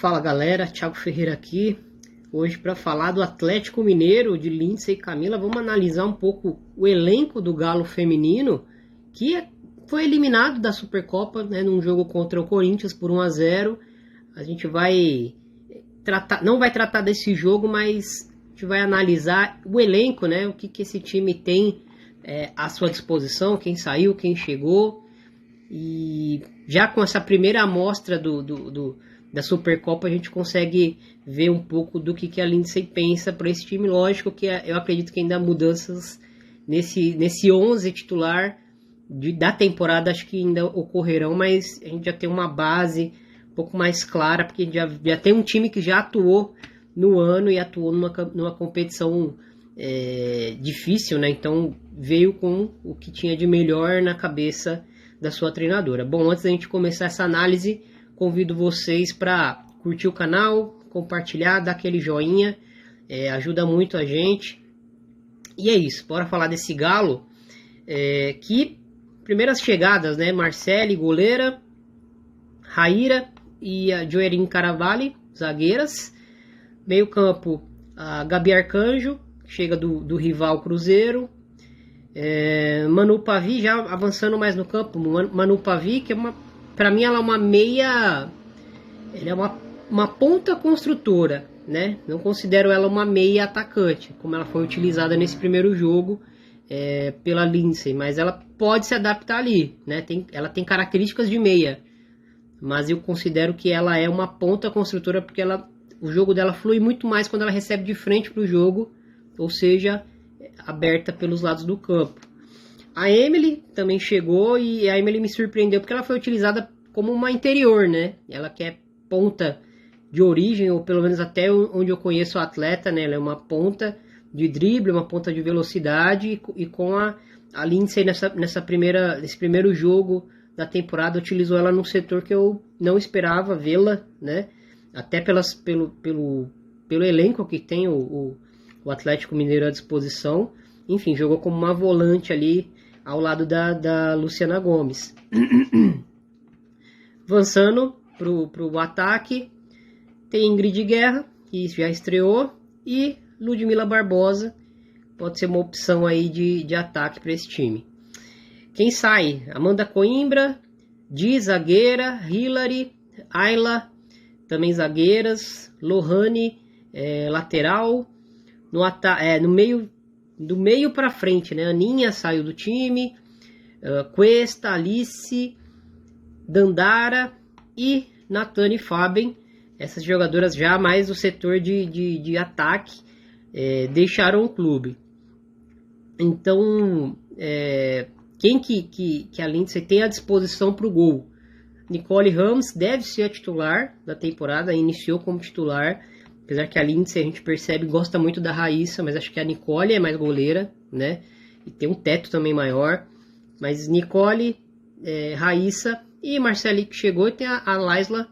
Fala galera, Thiago Ferreira aqui, hoje para falar do Atlético Mineiro, de Lindsay e Camila. Vamos analisar um pouco o elenco do Galo feminino, que foi eliminado da Supercopa, né, num jogo contra o Corinthians por 1-0. A gente vai tratar, não vai tratar desse jogo, mas a gente vai analisar o elenco, né, o que esse time tem à sua disposição, quem saiu, quem chegou. E já com essa primeira amostra da Supercopa, a gente consegue ver um pouco do que a Lindsay pensa para esse time. Lógico que eu acredito que ainda há mudanças nesse 11 titular da temporada, acho que ainda ocorrerão, mas a gente já tem uma base um pouco mais clara, porque já tem um time que já atuou no ano e atuou numa competição difícil, né? Então veio com o que tinha de melhor na cabeça da sua treinadora. Bom, antes da gente começar essa análise, convido vocês para curtir o canal, compartilhar, dar aquele joinha, ajuda muito a gente. E é isso, bora falar desse Galo, que primeiras chegadas, né? Marcele, goleira, Raíra e a Joerin Caravalli, zagueiras. Meio campo, a Gabi Arcanjo, que chega do rival Cruzeiro. Manu Pavi já avançando mais no campo. Manu Pavi, que para mim ela é uma meia, ela é uma ponta construtora, né? Não considero ela uma meia atacante, como ela foi utilizada nesse primeiro jogo pela Lindsay, mas ela pode se adaptar ali, né? Ela tem características de meia, mas eu considero que ela é uma ponta construtora, porque o jogo dela flui muito mais quando ela recebe de frente para o jogo, ou seja, aberta pelos lados do campo. A Emily também chegou, e a Emily me surpreendeu porque ela foi utilizada como uma interior, né? Ela que é ponta de origem, ou pelo menos até onde eu conheço a atleta, né? Ela é uma ponta de drible, uma ponta de velocidade, e com a Lindsay nesse primeiro jogo da temporada utilizou ela num setor que eu não esperava vê-la, né? Até pelo elenco que tem o Atlético Mineiro à disposição. Enfim, jogou como uma volante ali ao lado da Luciana Gomes. Avançando pro ataque, tem Ingrid Guerra, que já estreou, e Ludmila Barbosa, pode ser uma opção aí de ataque para esse time. Quem sai? Amanda Coimbra, Di, zagueira, Hilary, Ayla, também zagueiras, Lohane, lateral. No meio, do meio para frente, né? Aninha saiu do time, Cuesta, Alice, Dandara e Natane Faben. Essas jogadoras já mais do setor de ataque deixaram o clube. Então, quem que a Lindsay tem à disposição para o gol? Nicole Ramos deve ser a titular da temporada, iniciou como titular. Apesar que a Lindsay, a gente percebe, gosta muito da Raíssa, mas acho que a Nicole é mais goleira, né? E tem um teto também maior. Mas Nicole, Raíssa e Marcele que chegou, e tem a Laisla.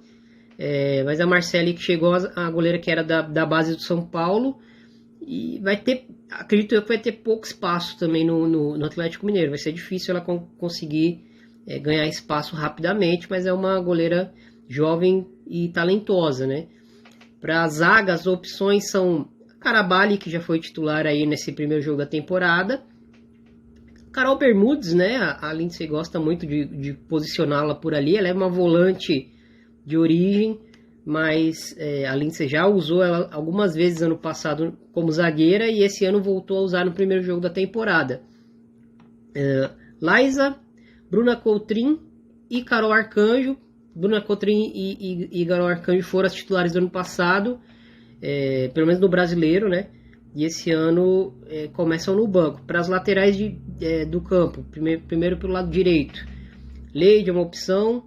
Mas a Marcele que chegou, a goleira que era da base do São Paulo. E acredito eu que vai ter pouco espaço também no Atlético Mineiro. Vai ser difícil ela conseguir ganhar espaço rapidamente, mas é uma goleira jovem e talentosa, né? Para a zaga, as opções são Caraballi, que já foi titular aí nesse primeiro jogo da temporada. Carol Bermudes, né? A Lindsay gosta muito de posicioná-la por ali. Ela é uma volante de origem, mas a Lindsay já usou ela algumas vezes ano passado como zagueira, e esse ano voltou a usar no primeiro jogo da temporada. Laisa, Bruna Coutrin e Carol Arcanjo. Bruna Coutrin e Carol Arcanjo foram as titulares do ano passado, pelo menos no brasileiro, né? E esse ano começam no banco. Para as laterais do campo, primeiro pelo lado direito, Leide é uma opção.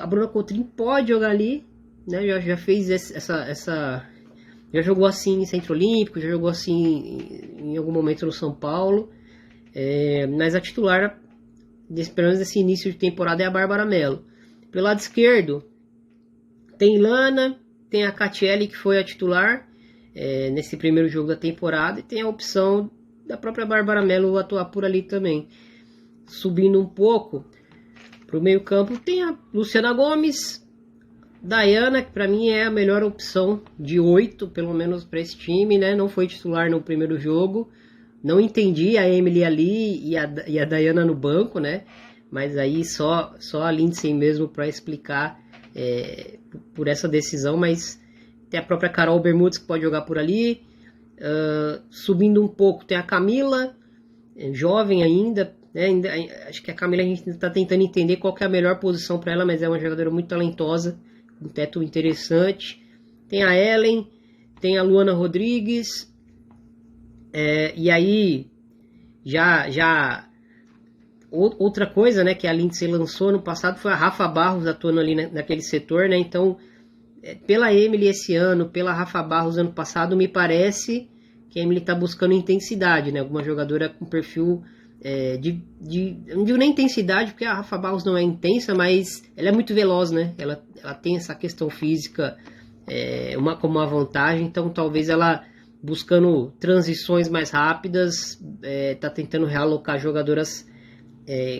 A Bruna Coutrin pode jogar ali, né? Já fez já jogou assim em Centro Olímpico, já jogou assim em algum momento no São Paulo. Mas a titular, pelo menos nesse início de temporada, é a Bárbara Mello. Pelo lado esquerdo, tem Lana, tem a Catiele, que foi a titular nesse primeiro jogo da temporada, e tem a opção da própria Bárbara Mello atuar por ali também. Subindo um pouco para o meio campo, tem a Luciana Gomes, Dayana, que para mim é a melhor opção de 8, pelo menos para esse time, né? Não foi titular no primeiro jogo. Não entendi a Emily ali e a Dayana no banco, né? Mas aí só a Lindsay mesmo para explicar por essa decisão. Mas tem a própria Carol Bermudes que pode jogar por ali. Subindo um pouco tem a Camila, jovem ainda, né? Acho que a Camila a gente está tentando entender qual que é a melhor posição para ela, mas é uma jogadora muito talentosa, um teto interessante. Tem a Ellen, tem a Luana Rodrigues, e aí outra coisa, né, que a Lindsay lançou no passado foi a Rafa Barros atuando ali naquele setor, né? Então, pela Emily esse ano, pela Rafa Barros ano passado, me parece que a Emily está buscando intensidade, né? Alguma jogadora com perfil não digo nem intensidade, porque a Rafa Barros não é intensa, mas ela é muito veloz, né? Ela tem essa questão física como uma vantagem, então talvez ela, buscando transições mais rápidas, está tentando realocar jogadoras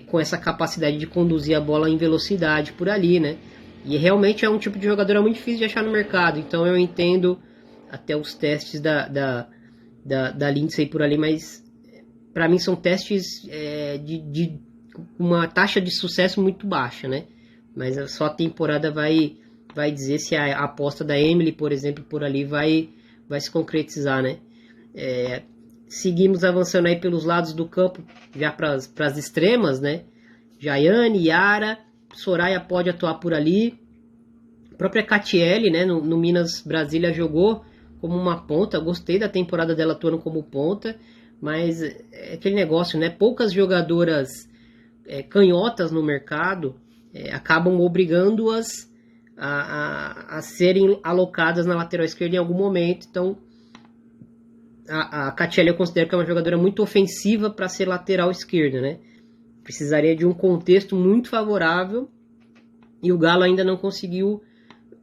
com essa capacidade de conduzir a bola em velocidade por ali, né? E realmente é um tipo de jogadora muito difícil de achar no mercado, então eu entendo até os testes da Lindsay por ali, mas para mim são testes de uma taxa de sucesso muito baixa, né? Mas só a temporada vai dizer se a aposta da Emily, por exemplo, por ali vai se concretizar, né? Seguimos avançando aí pelos lados do campo, já para as extremas, né? Jaiane, Yara, Soraya pode atuar por ali. A própria Catiele, né? No Minas Brasília jogou como uma ponta. Gostei da temporada dela atuando como ponta. Mas é aquele negócio, né? Poucas jogadoras canhotas no mercado acabam obrigando-as a serem alocadas na lateral esquerda em algum momento. Então, a Catiele eu considero que é uma jogadora muito ofensiva para ser lateral esquerda, né? Precisaria de um contexto muito favorável e o Galo ainda não conseguiu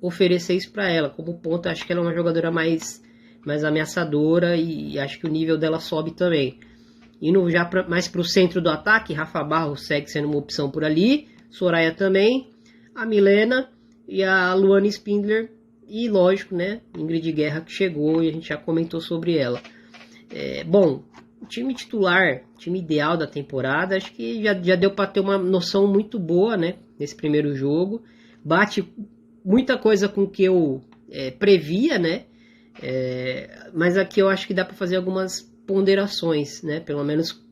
oferecer isso para ela. Como ponta, acho que ela é uma jogadora mais ameaçadora e acho que o nível dela sobe também. Indo já mais para o centro do ataque, Rafa Barros segue sendo uma opção por ali, Soraya também, a Milena e a Luana Spindler e, lógico, né, Ingrid Guerra, que chegou e a gente já comentou sobre ela. Bom, o time titular, time ideal da temporada, acho que já deu para ter uma noção muito boa, né, nesse primeiro jogo. Bate muita coisa com o que eu previa, né, mas aqui eu acho que dá para fazer algumas ponderações, né, pelo menos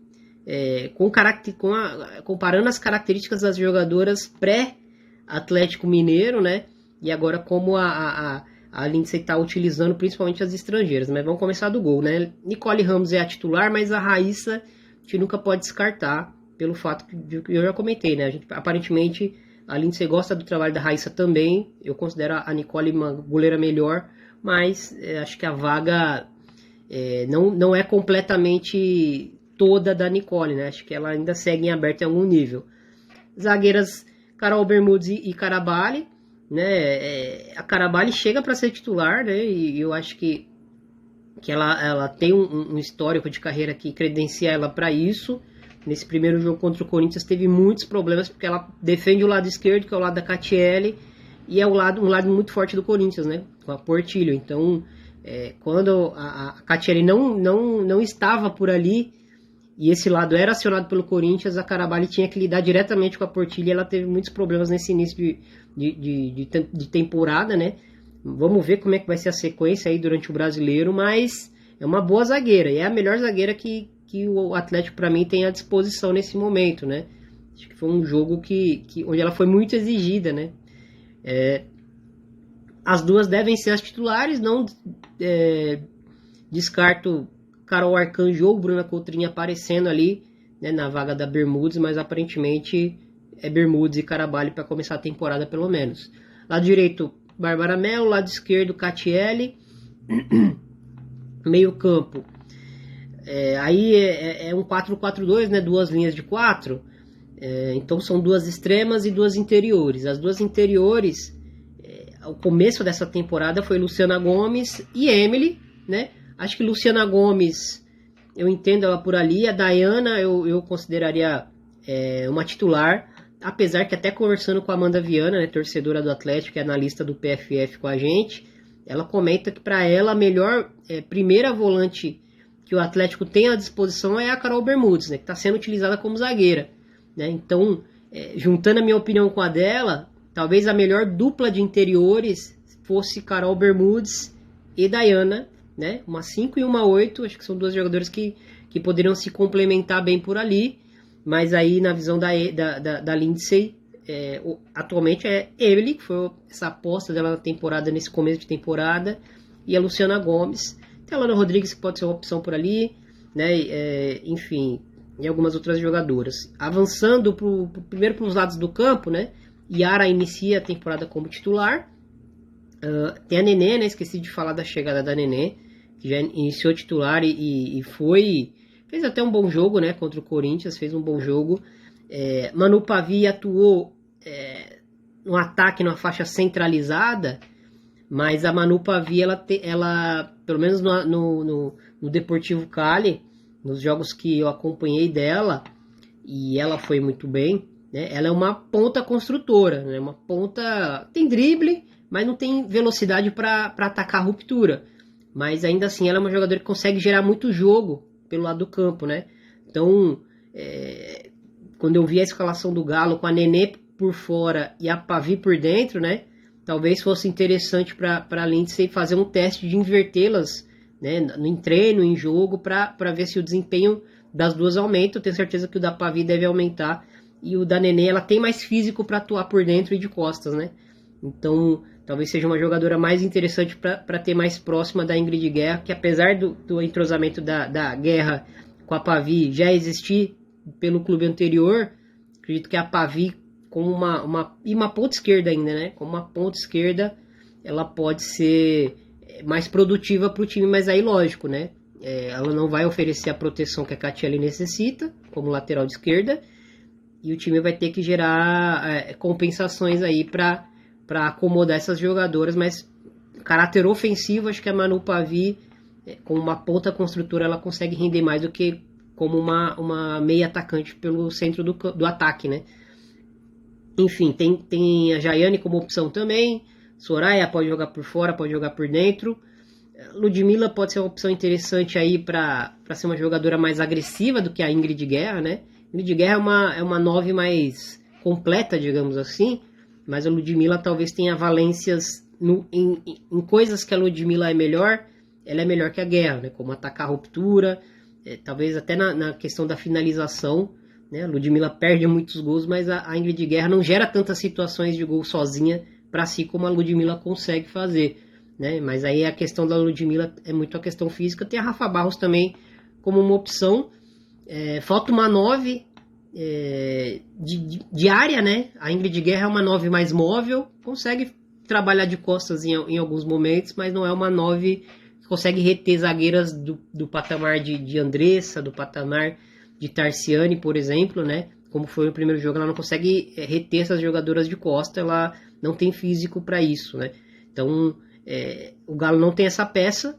comparando as características das jogadoras pré-Atlético Mineiro, né, e agora como a Lindsay está utilizando principalmente as estrangeiras. Mas vamos começar do gol, né? Nicole Ramos é a titular, mas a Raíssa a gente nunca pode descartar, pelo fato que eu já comentei, né? Aparentemente a Lindsay gosta do trabalho da Raíssa também. Eu considero a Nicole uma goleira melhor, mas acho que a vaga não é completamente toda da Nicole, né? Acho que ela ainda segue em aberto em algum nível. Zagueiras Carol Bermudes e Carabali, né? A Carabali chega para ser titular, né? E eu acho que ela tem um histórico de carreira que credencia ela para isso. Nesse primeiro jogo contra o Corinthians teve muitos problemas porque ela defende o lado esquerdo, que é o lado da Catiele, e é um lado muito forte do Corinthians, né? Com a Portillo. Então, quando a Catiele não estava por ali e esse lado era acionado pelo Corinthians, a Carabali tinha que lidar diretamente com a Portillo e ela teve muitos problemas nesse início de temporada, né? Vamos ver como é que vai ser a sequência aí durante o Brasileiro, mas é uma boa zagueira, e é a melhor zagueira que o Atlético para mim tem à disposição nesse momento, né? Acho que foi um jogo onde ela foi muito exigida, né? As duas devem ser as titulares, não descarto Carol Arcanjo ou Bruna Coutrinho aparecendo ali, né, na vaga da Bermudes, mas aparentemente é Bermudes e Carabali para começar a temporada pelo menos. Lado direito, Bárbara Melo, lado esquerdo, Catiele, meio campo. Aí é um 4-4-2, né, duas linhas de 4, então são duas extremas e duas interiores. As duas interiores, ao começo dessa temporada foi Luciana Gomes e Emily, né? Acho que Luciana Gomes, eu entendo ela por ali. A Dayana eu consideraria uma titular. apesar que até conversando com a Amanda Viana, né, torcedora do Atlético e analista do PFF com a gente, ela comenta que para ela a melhor primeira volante que o Atlético tem à disposição é a Carol Bermudes, né, que está sendo utilizada como zagueira. Né? Então, juntando a minha opinião com a dela, talvez a melhor dupla de interiores fosse Carol Bermudes e Dayana, né? Uma 5 e uma 8, acho que são duas jogadoras que poderiam se complementar bem por ali, mas aí na visão da Lindsay, atualmente é Emily, que foi essa aposta dela na temporada, nesse começo de temporada, e a Luciana Gomes. Tem a Lana Rodrigues, que pode ser uma opção por ali, né? Enfim, e algumas outras jogadoras. Avançando primeiro para os lados do campo, né? Yara inicia a temporada como titular. Tem a Nenê, né? Esqueci de falar da chegada da Nenê, que já iniciou titular e fez até um bom jogo, né? Contra o Corinthians, fez um bom jogo. Manu Pavi atuou no ataque, numa faixa centralizada, mas a Manu Pavi, ela pelo menos no Deportivo Cali, nos jogos que eu acompanhei dela, e ela foi muito bem, né? Ela é uma ponta construtora, né? Uma ponta, tem drible, mas não tem velocidade para atacar a ruptura. Mas ainda assim ela é uma jogadora que consegue gerar muito jogo pelo lado do campo, né? Então, quando eu vi a escalação do Galo com a Nenê por fora e a Pavi por dentro, né? Talvez fosse interessante para a Lindsay fazer um teste de invertê-las, né, em treino, em jogo, para ver se o desempenho das duas aumenta. Eu tenho certeza que o da Pavi deve aumentar, e o da Nenê, ela tem mais físico para atuar por dentro e de costas, né? Então, talvez seja uma jogadora mais interessante para ter mais próxima da Ingrid Guerra, que apesar do entrosamento da Guerra com a Pavi já existir pelo clube anterior, acredito que a Pavi, como uma ponta esquerda ainda, né? Como uma ponta esquerda, ela pode ser mais produtiva para o time, mas aí lógico, né? Ela não vai oferecer a proteção que a Catiele necessita, como lateral de esquerda, e o time vai ter que gerar compensações aí para acomodar essas jogadoras, mas caráter ofensivo, acho que a Manu Pavi, como uma ponta construtora, ela consegue render mais do que como uma meia atacante pelo centro do ataque, né? Enfim, tem a Jaiane como opção também. Soraya pode jogar por fora, pode jogar por dentro. Ludmilla pode ser uma opção interessante aí para ser uma jogadora mais agressiva do que a Ingrid Guerra, né? Ingrid Guerra é uma 9 mais completa, digamos assim, mas a Ludmilla talvez tenha valências em coisas que a Ludmilla é melhor, ela é melhor que a Guerra, né? Como atacar a ruptura, talvez até na questão da finalização, né? A Ludmilla perde muitos gols, mas a Ingrid Guerra não gera tantas situações de gol sozinha para si como a Ludmilla consegue fazer, né? Mas aí a questão da Ludmilla é muito a questão física. Tem a Rafa Barros também como uma opção. Falta uma 9 de área, né? A Ingrid Guerra é uma 9 mais móvel, consegue trabalhar de costas em alguns momentos, mas não é uma 9 que consegue reter zagueiras do patamar de Andressa, do patamar de Tarciane, por exemplo, né? Como foi no primeiro jogo, ela não consegue reter essas jogadoras de costa, ela não tem físico para isso, né? Então, o Galo não tem essa peça,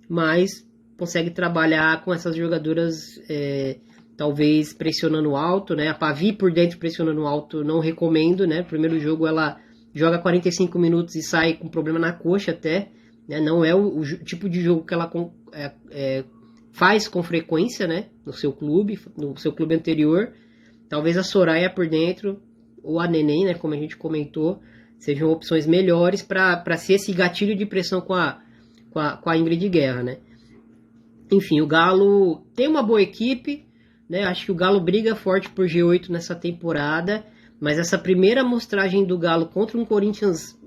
mas consegue trabalhar com essas jogadoras, talvez pressionando alto, né? A Pavi por dentro pressionando alto não recomendo, né? No primeiro jogo ela joga 45 minutos e sai com problema na coxa até, né? Não é o tipo de jogo que ela faz com frequência, né? No seu clube anterior. Talvez a Soraya por dentro, ou a Neném, né? Como a gente comentou, sejam opções melhores para ser esse gatilho de pressão com a Ingrid Guerra, né? Enfim, o Galo tem uma boa equipe, né? Acho que o Galo briga forte por G8 nessa temporada, mas essa primeira amostragem do Galo contra um Corinthians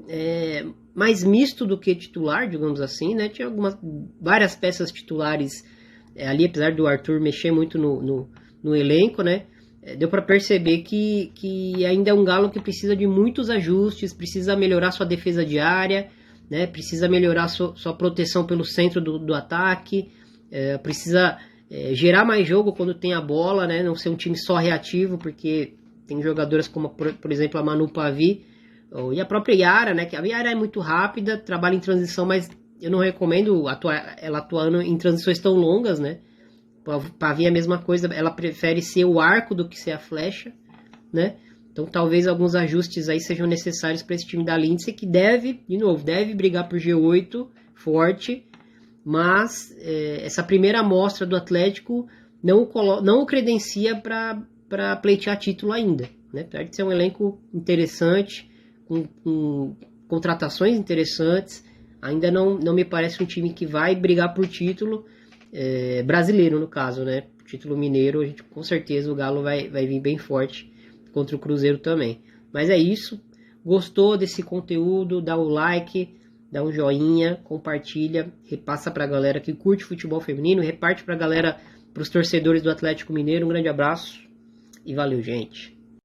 mais misto do que titular, digamos assim, né? Tinha várias peças titulares ali, apesar do Arthur mexer muito no elenco, né? Deu para perceber que ainda é um Galo que precisa de muitos ajustes, precisa melhorar sua defesa diária, né? Precisa melhorar sua proteção pelo centro do ataque, precisa gerar mais jogo quando tem a bola, né? Não ser um time só reativo, porque tem jogadoras como, por exemplo, a Manu Pavi e a própria Yara, né? Que a Yara é muito rápida, trabalha em transição, mas eu não recomendo ela atuando em transições tão longas, né? Pavi é a mesma coisa, ela prefere ser o arco do que ser a flecha, né? Então talvez alguns ajustes aí sejam necessários para esse time da Lindsay, que deve, de novo, deve brigar por G8 forte, mas essa primeira amostra do Atlético não o credencia para pleitear título ainda, né? Apesar de ser um elenco interessante, com contratações interessantes, ainda não me parece um time que vai brigar por título brasileiro, no caso, né? Título mineiro, com certeza o Galo vai vir bem forte contra o Cruzeiro também. Mas é isso. Gostou desse conteúdo? Dá um like, dá um joinha, compartilha, repassa pra galera que curte futebol feminino, reparte pra galera, pros torcedores do Atlético Mineiro. Um grande abraço e valeu, gente.